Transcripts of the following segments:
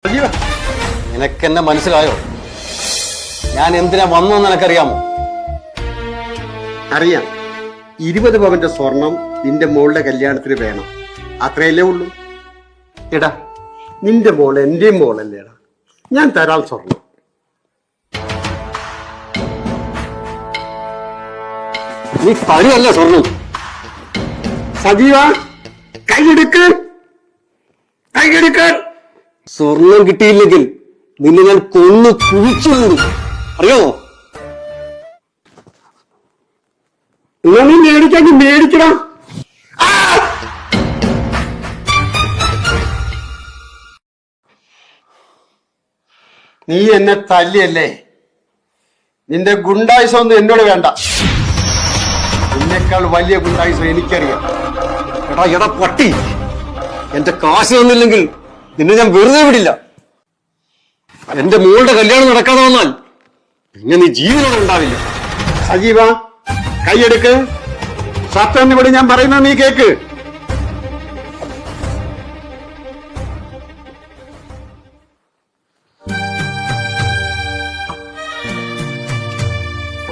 സജീവ, നിനക്കെന്നെ മനസ്സിലായോ? ഞാൻ എന്തിനാ വന്നെന്ന് നിനക്കറിയാമോ? അറിയാം. 20 പവന്റെ സ്വർണം നിന്റെ മോളുടെ കല്യാണത്തിന് വേണം, അത്രയല്ലേ ഉള്ളൂ. എടാ, നിന്റെ മോൾ എന്റെയും മോളല്ലേടാ, ഞാൻ തരാം സ്വർണം. നീ തരുമല്ല സ്വർണം. സജീവ, കൈയെടുക്ക്, കൈയെടുക്കാൻ. സ്വർണം കിട്ടിയില്ലെങ്കിൽ നിന്നെ ഞാൻ കൊന്നു കുഴിച്ചു അറിയാമോ? എന്നാ നീ മേടിക്കാൻ മേടിക്കണം. നീ എന്നെ തല്ലിയല്ലേ? നിന്റെ ഗുണ്ടായുസൊന്നും എന്നോട് വേണ്ട. നിന്നേക്കാൾ വലിയ ഗുണ്ടായുസം എനിക്കറിയാം. എടാ എടാ പട്ടി, എന്റെ കാശ് തന്നില്ലെങ്കിൽ നിന്നെ ഞാൻ വെറുതെ വിടില്ല. എന്റെ മോളുടെ കല്യാണം നടക്കാതെ വന്നാൽ പിന്നെ നീ ജീവനോടെ ഉണ്ടാവില്ല. സജീവ, കൈയെടുക്ക്. സത്യം ഇവിടെ ഞാൻ പറയുന്നത് നീ കേക്ക്.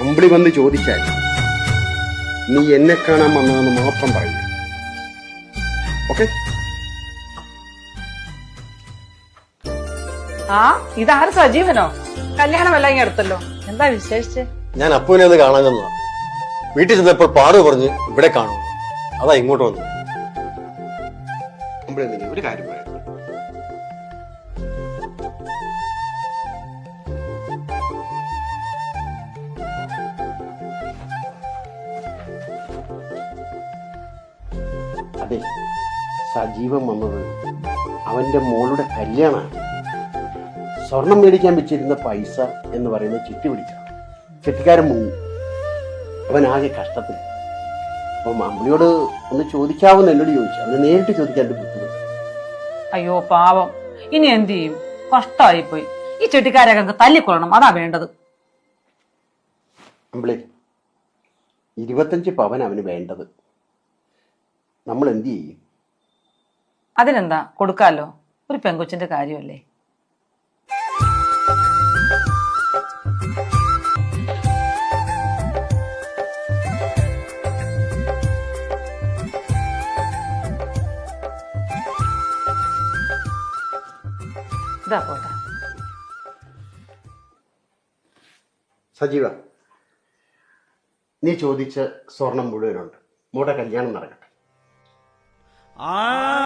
അമ്പിളി വന്ന് ചോദിച്ചാൽ നീ എന്നെ കാണാൻ വന്നതെന്ന് മാത്രം പറയൂ. ഓക്കെ? ആ, ഇതാര് സജീവനോ? കല്യാണമെല്ലാം ഇങ്ങനെ അടുത്തല്ലോ. എന്താ വിശേഷിച്ച്? ഞാൻ അപ്പുവിനെ ഒന്ന് കാണാൻ ചെന്നതാ. വീട്ടിൽ ചെന്നപ്പോൾ പാറു പറഞ്ഞ് ഇവിടെ കാണും, അതാ ഇങ്ങോട്ട് വന്നത്. അമ്പിളി, നീ ഒരു കാര്യം പറയാം. അതെ, സജീവൻ വന്നത് അവന്റെ മോളുടെ കല്യാണമാണ്. സ്വർണം മേടിക്കാൻ വെച്ചിരുന്ന പൈസ എന്ന് പറയുന്ന ചിട്ടി പിടിച്ച ചെട്ടിക്കാരൻ മുങ്ങി. അവൻ ആകെ കഷ്ടത്തിൽ. അപ്പം അമ്പിളിയോട് ഒന്ന് ചോദിക്കാവുന്ന എന്നോട് ചോദിച്ചു. അവന് നേരിട്ട് ചോദിക്കാൻ ബുദ്ധിമുട്ട്. അയ്യോ പാവം, ഇനി എന്ത് ചെയ്യും? കഷ്ടമായിപ്പോയി. ഈ ചെട്ടിക്കാരൊക്കെ തല്ലിക്കൊള്ളണം, അതാ വേണ്ടത്. അമ്പിളി, 25 പവൻ അവന് വേണ്ടത്. നമ്മൾ എന്ത് ചെയ്യും? അതിനെന്താ, കൊടുക്കാലോ. ഒരു പെങ്കൊച്ചിന്റെ കാര്യമല്ലേ. ഇതാ പോട്ടെ. സജീവ, നീ ചോദിച്ച സ്വർണം മുഴുവനുണ്ട്. മോളുടെ കല്യാണം നടക്കട്ടെ.